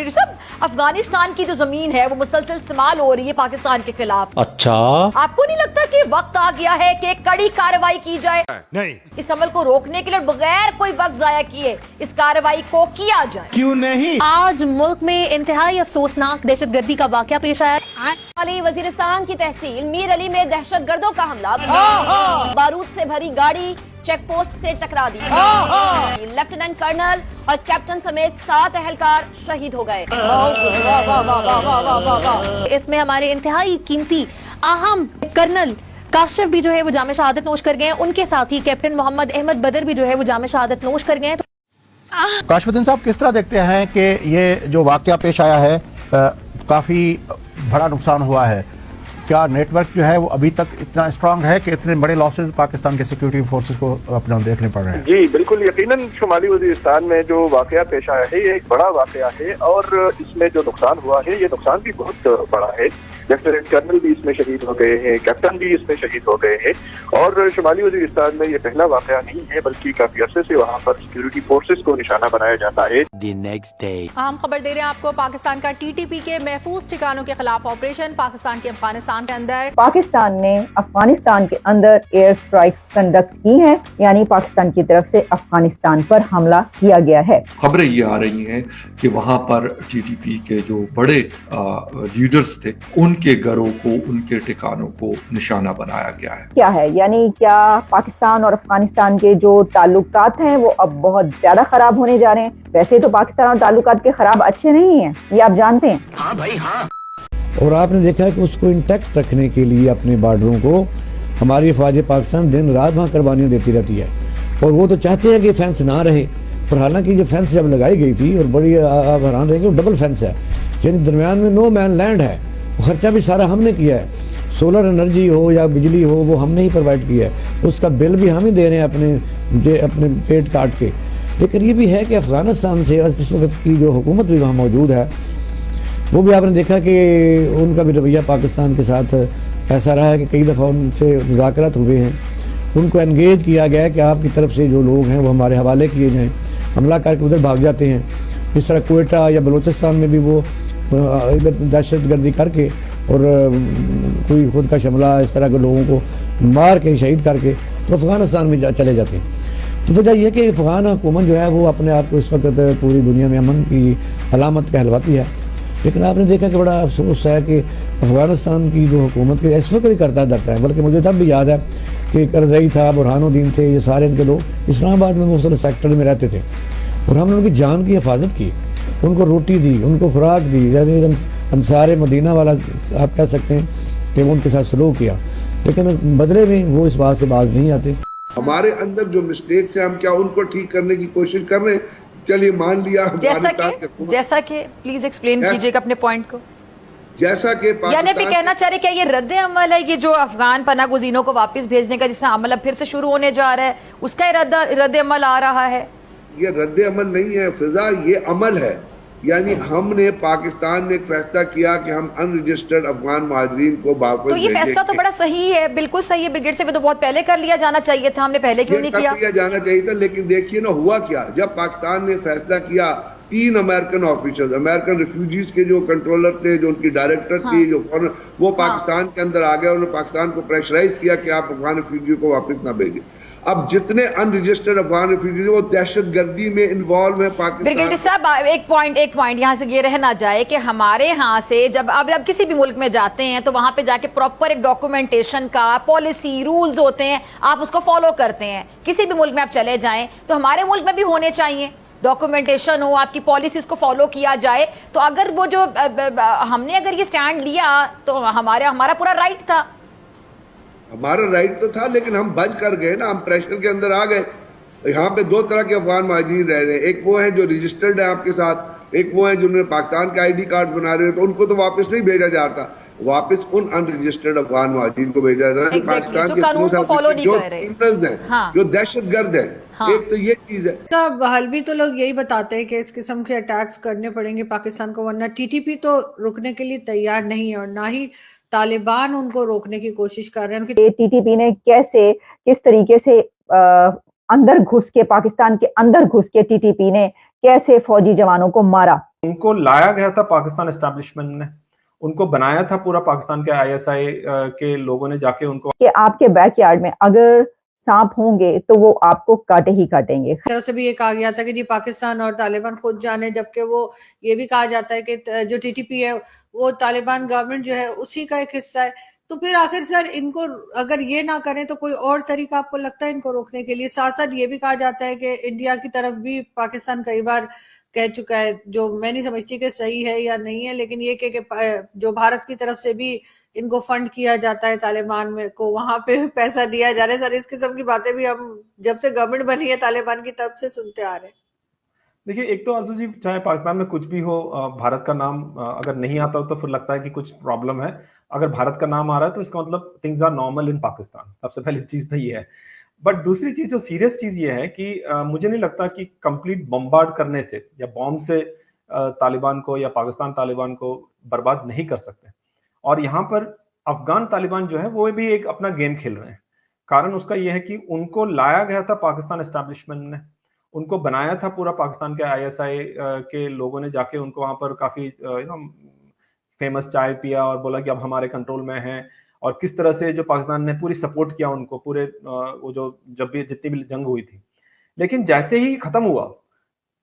सब अफगानिस्तान की जो जमीन है वो मुसलसल इस्तेमाल हो रही है पाकिस्तान के खिलाफ। अच्छा, आपको नहीं लगता कि वक्त आ गया है कि कड़ी कार्रवाई की जाए? नहीं, इस अमल को रोकने के लिए बगैर कोई वक्त जाया किए इस कार्रवाई को किया जाए। क्यों नहीं? आज मुल्क में इंतहाई अफसोसनाक दहशतगर्दी का वाकया पेश आया। अली वजीरिस्तान की तहसील मीर अली में दहशतगर्दों का हमला, बारूद से भरी गाड़ी चेक पोस्ट से टकरा दी, लेफ्टिनेंट कर्नल और कैप्टन समेत 7 एहलकार शहीद हो गए। इसमें हमारे इंतहाई कीमती अहम कर्नल काशिफ भी जो है वो जामे शहादत नोश कर गए हैं। उनके साथ ही कैप्टन मोहम्मद अहमद बदर भी जो है वो जामे शहादत नोश कर गए हैं। काशफुद्दीन साहब, किस तरह देखते हैं कि ये जो वाकया पेश आया है, काफ़ी बड़ा नुकसान हुआ है? क्या नेटवर्क जो है वो अभी तक इतना स्ट्रांग है कि इतने बड़े लॉसेस पाकिस्तान के सिक्योरिटी फोर्सेस को अपना देखने पड़ रहे हैं? जी बिल्कुल, यकीनन शुमाली वजीरिस्तान में जो वाकया पेश आया है ये एक बड़ा वाकया है और इसमें जो नुकसान हुआ है ये नुकसान भी बहुत बड़ा है। लेफ्टिनेंट कर्नल भी इसमें शहीद हो गए हैं, कैप्टन भी इसमें शहीद हो गए हैं और शुमाली वजीरिस्तान में ये पहला वाकया नहीं है बल्कि काफी अरसे से वहाँ पर सिक्योरिटी फोर्सेस को निशाना बनाया जाता है। अहम खबर दे रहे हैं आपको, पाकिस्तान का टीटीपी के महफूज ठिकानों के खिलाफ ऑपरेशन। पाकिस्तान के अफगानिस्तान के अंदर पाकिस्तान ने अफगानिस्तान के अंदर एयर स्ट्राइक्स कंडक्ट की हैं, यानी पाकिस्तान की तरफ से अफगानिस्तान पर हमला किया गया है। खबरें ये आ रही हैं कि वहां पर टीटीपी के जो बड़े लीडर्स थे उनके घरों को, उनके ठिकानों को निशाना बनाया गया है। क्या है, यानी क्या पाकिस्तान और अफगानिस्तान के जो ताल्लुकात हैं वो अब बहुत ज्यादा खराब होने जा रहे हैं? वैसे तो पाकिस्तान और ताल्लुकात के खराब अच्छे नहीं हैं, ये आप जानते हैं। हाँ भाई हाँ। और आपने देखा है कि उसको इंटैक्ट रखने के लिए अपने बॉर्डरों को हमारी फौज पाकिस्तान दिन रात वहाँ कुर्बानियाँ देती रहती है और वो तो चाहते हैं कि फेंस ना रहे। पर हालांकि जो फेंस जब लगाई गई थी और बड़ी आप हैरान रहेंगे, डबल फेंस है, यानी दरमियान में नो मैन लैंड है। खर्चा भी सारा हमने किया है, सोलर एनर्जी हो या बिजली हो वो हमने ही प्रोवाइड किया है, उसका बिल भी हम ही दे रहे हैं अपने पेट काट के। लेकिन ये भी है कि अफगानिस्तान से इस वक्त की जो हुकूमत भी वहाँ मौजूद है वो भी आपने देखा कि उनका भी रवैया पाकिस्तान के साथ ऐसा रहा है कि कई दफ़ा उनसे मुज़ाकरात हुए हैं, उनको एंगेज किया गया है कि आपकी तरफ से जो लोग हैं वो हमारे हवाले किए जाएँ, हमला करके उधर भाग जाते हैं। इस तरह कोयटा या बलूचिस्तान में भी वो दहशतगर्दी करके और कोई खुद का शमला इस तरह के लोगों को मार के शहीद करके तो अफ़गानिस्तान में चले जाते हैं। तो वजह यह कि अफ़गान हुकूमत जो है वो अपने आप को इस वक्त पूरी दुनिया में अमन की अलामत कहलवाती है। लेकिन आपने देखा कि बड़ा अफसोस है कि अफ़गानिस्तान की जो हुकूमत के इस वक्त ही करता धरता है, बल्कि मुझे तब भी याद है कि करज़ई था, बुरहानुद्दीन थे, ये सारे इनके लोग इस्लामाबाद में मुख्तलिफ सेक्टर में रहते थे और हमने उनकी जान की हिफाजत की, उनको रोटी दी, उनको खुराक दी, यानी अंसार मदीना वाला आप कह सकते हैं कि वो उनके साथ सलूक किया, लेकिन बदले में वो इस बात से बाज नहीं आते। हमारे अंदर जो मिस्टेक्स हैं हम क्या उनको ठीक करने की कोशिश कर रहे हैं? चलिए मान लिया, जैसा कि प्लीज एक्सप्लेन कीजिएगा अपने पॉइंट को। जैसा कि यानी भी कहना चाह रहे क्या ये रद्द अमल है, ये जो अफगान पनाह गुज़ीनों को वापस भेजने का जिसका अमल अब फिर से शुरू होने जा रहा है उसका ही रद्द अमल आ रहा है? ये रद्द अमल नहीं है फिजा, ये अमल है। यानी हमने पाकिस्तान ने एक फैसला किया कि हम अनरजिस्टर्ड अफगान महाजरीन को वापस, तो ये फैसला तो बड़ा सही है, बिल्कुल सही है। ब्रिगेड से भी तो बहुत पहले कर लिया जाना चाहिए था, हमने पहले क्यों नहीं किया जाना चाहिए था। लेकिन देखिए ना हुआ क्या, जब पाकिस्तान ने फैसला किया 3 अमेरिकन ऑफिसर्स, अमेरिकन रिफ्यूजीज के जो कंट्रोलर थे, जो उनकी डायरेक्टर थी, जो वो पाकिस्तान के अंदर आ गए, उन्होंने पाकिस्तान को प्रेशराइज किया कि आप अफगान रिफ्यूजी को वापस ना भेजें। अब जितने अनरजिस्टर्ड अफगान रिफ्यूजी वो दहशतगर्दी में इन्वॉल्व है पाकिस्तान। ब्रिगेडियर साहब एक पॉइंट यहाँ से ये रह ना जाए कि हमारे यहाँ से जब अब किसी भी मुल्क में जाते हैं तो वहां पे जाके प्रॉपर एक डॉक्यूमेंटेशन का पॉलिसी रूल्स होते हैं, आप उसको फॉलो करते हैं। किसी भी मुल्क में आप चले जाएं तो हमारे मुल्क में भी होने चाहिए, डॉक्यूमेंटेशन हो, आपकी पॉलिसीज को फॉलो किया जाए। तो अगर वो जो हमने अगर ये स्टैंड लिया तो हमारा पूरा राइट था, हमारा राइट तो था, लेकिन हम बच कर गए ना, हम प्रेशर के अंदर आ गए। यहाँ पे 2 तरह के अफगान महाजिर रह रहे हैं, एक वो है जो रजिस्टर्ड है आपके साथ, एक वो है जिन्होंने पाकिस्तान के आईडी कार्ड बना रहे हैं, तो उनको तो वापस नहीं भेजा जाता, वापस उन अनरजिस्टर्ड अफगान महाजिर को भेजा जाता है। पाकिस्तान के जो क्रिमिनल्स हैं, जो दहशतगर्द हैं, एक तो ये चीज है। हल भी तो लोग यही बताते हैं कि इस किस्म के अटैक्स करने पड़ेंगे पाकिस्तान को, वरना टीटीपी तो रुकने के लिए तैयार नहीं है और ना ही तालिबान उनको रोकने की कोशिश कर रहे हैं। टीटीपी ने किस तरीके से अंदर घुस के, पाकिस्तान के अंदर घुस के टीटीपी ने कैसे फौजी जवानों को मारा, उनको लाया गया था पाकिस्तान एस्टैब्लिशमेंट ने, उनको बनाया था पूरा पाकिस्तान के आईएसआई के लोगों ने जाके उनको कि आपके बैकयार्ड में अगर सांप होंगे तो वो आपको काटे ही काटेंगे। तरफ से भी ये कहा गया था कि जी पाकिस्तान और तालिबान खुद जाने, जबकि वो ये भी कहा जाता है कि जो टीटीपी है वो तालिबान गवर्नमेंट जो है उसी का एक हिस्सा है। तो फिर आखिर सर इनको अगर ये ना करें तो कोई और तरीका आपको लगता है इनको रोकने के लिए? साथ साथ ये भी कहा जाता है कि इंडिया की तरफ भी पाकिस्तान कई बार कह चुका है, जो मैं नहीं समझती कि सही है या नहीं है, लेकिन ये कि जो भारत की तरफ से भी इनको फंड किया जाता है तालिबान में को, वहां पे पैसा दिया जा रहा है। सर इस किस्म की बातें भी हम जब से गवर्नमेंट बनी है तालिबान की तब से सुनते आ रहे हैं। देखिए, एक तो आंसू जी, चाहे पाकिस्तान में कुछ भी हो, भारत का नाम अगर नहीं आता हो तो फिर लगता है कि कुछ प्रॉब्लम है। अगर भारत का नाम आ रहा है तो इसका मतलब things are normal in Pakistan. सबसे पहली चीज तो ये है। बट दूसरी चीज, जो सीरियस चीज ये है कि मुझे नहीं लगता कि कंप्लीट बम्बार्ड करने से या बॉम्ब से तालिबान को या पाकिस्तान तालिबान को बर्बाद नहीं कर सकते। और यहाँ पर अफगान तालिबान जो है वो भी एक अपना गेम खेल रहे हैं। कारण उसका यह है कि उनको लाया गया था पाकिस्तान एस्टैब्लिशमेंट ने, उनको बनाया था पूरा पाकिस्तान के आईएसआई के लोगों ने जाके उनको वहां पर काफी फेमस चाय पिया और बोला कि अब हमारे कंट्रोल में है। और किस तरह से जो पाकिस्तान ने पूरी सपोर्ट किया उनको, पूरे वो जो जब भी जितनी भी जंग हुई थी। लेकिन जैसे ही खत्म हुआ,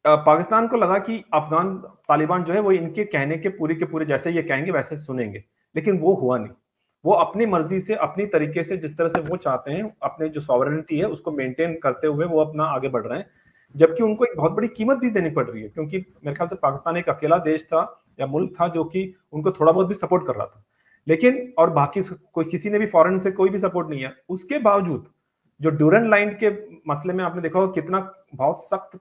पाकिस्तान को लगा कि अफगान तालिबान जो है वो इनके कहने के पूरे जैसे ये कहेंगे वैसे सुनेंगे। लेकिन वो हुआ नहीं। वो अपनी मर्जी से, अपनी तरीके से, जिस तरह से वो चाहते हैं, अपने जो सॉवरेनिटी है उसको मेंटेन करते हुए वो अपना आगे बढ़ रहे हैं। जबकि उनको एक बहुत बड़ी कीमत भी देनी पड़ रही है, क्योंकि मेरे ख्याल से पाकिस्तान एक अकेला देश था या मुल्क था जो कि उनको थोड़ा बहुत भी सपोर्ट कर रहा था। लेकिन और बाकी कोई किसी ने भी फॉरेन से कोई भी सपोर्ट नहीं है। उसके बावजूद जो ड्यूरन लाइन के मसले में आपने देखा होगा कितना बहुत सख्त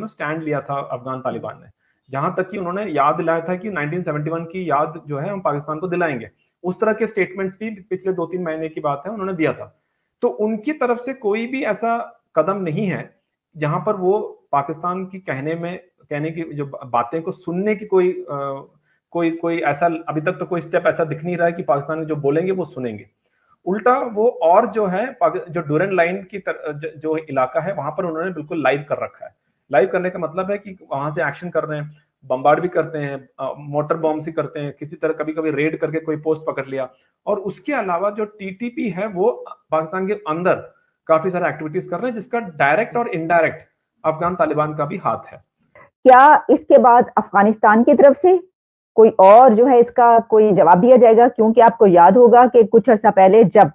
स्टैंड लिया था अफगान तालिबान ने। जहां तक कि उन्होंने याद दिलाया था कि 1971 की याद जो है हम पाकिस्तान को दिलाएंगे। उस तरह के स्टेटमेंट्स भी पिछले 2-3 महीने की बात है उन्होंने दिया था। तो उनकी तरफ से कोई भी ऐसा कदम नहीं है जहां पर वो पाकिस्तान की कहने की जो बातें को सुनने की कोई ऐसा अभी तक तो कोई स्टेप ऐसा दिख नहीं रहा है कि पाकिस्तान जो बोलेंगे वो सुनेंगे। उल्टा वो और जो है जो ड्यूरन लाइन की जो इलाका है वहां पर उन्होंने बिल्कुल लाइव कर रखा है। लाइव करने का मतलब है कि वहां से एक्शन कर रहे हैं, बम्बार्ड भी करते हैं, मोटर बॉम्ब ही करते हैं, किसी तरह कभी कभी रेड करके कोई पोस्ट पकड़ लिया। और उसके अलावा जो टीटीपी है वो पाकिस्तान के अंदर काफी सारे एक्टिविटीज कर रहे हैं, जिसका डायरेक्ट और इनडायरेक्ट अफगान तालिबान का भी हाथ है। क्या इसके बाद अफगानिस्तान की तरफ से कोई और जो है इसका कोई जवाब दिया जाएगा? क्योंकि आपको याद होगा कि कुछ अर्सा पहले जब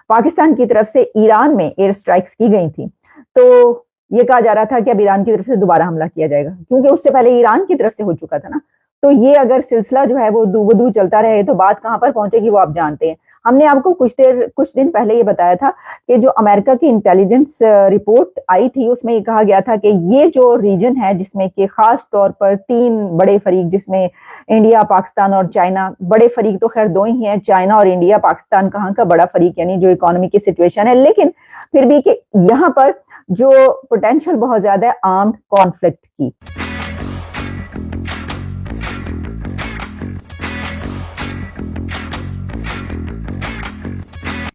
पाकिस्तान की तरफ से ईरान में एयर स्ट्राइक्स की गई थी तो ये कहा जा रहा था कि अब ईरान की तरफ से दोबारा हमला किया जाएगा, क्योंकि उससे पहले ईरान की तरफ से हो चुका था ना। तो ये अगर सिलसिला जो है वो दू चलता रहे तो बात कहां पर पहुंचेगी वो आप जानते हैं। हमने आपको कुछ दिन पहले ये बताया था कि जो अमेरिका की इंटेलिजेंस रिपोर्ट आई थी उसमें ये कहा गया था कि ये जो रीजन है जिसमें कि खास तौर पर 3 बड़े फरीक, जिसमें इंडिया, पाकिस्तान और चाइना, बड़े फरीक तो खैर 2 ही हैं, चाइना और इंडिया, पाकिस्तान कहाँ का बड़ा फरीक, यानी जो इकोनॉमी की सिचुएशन है, लेकिन फिर भी कि यहाँ पर जो पोटेंशियल बहुत ज्यादा है आर्म्ड कॉन्फ्लिक्ट की।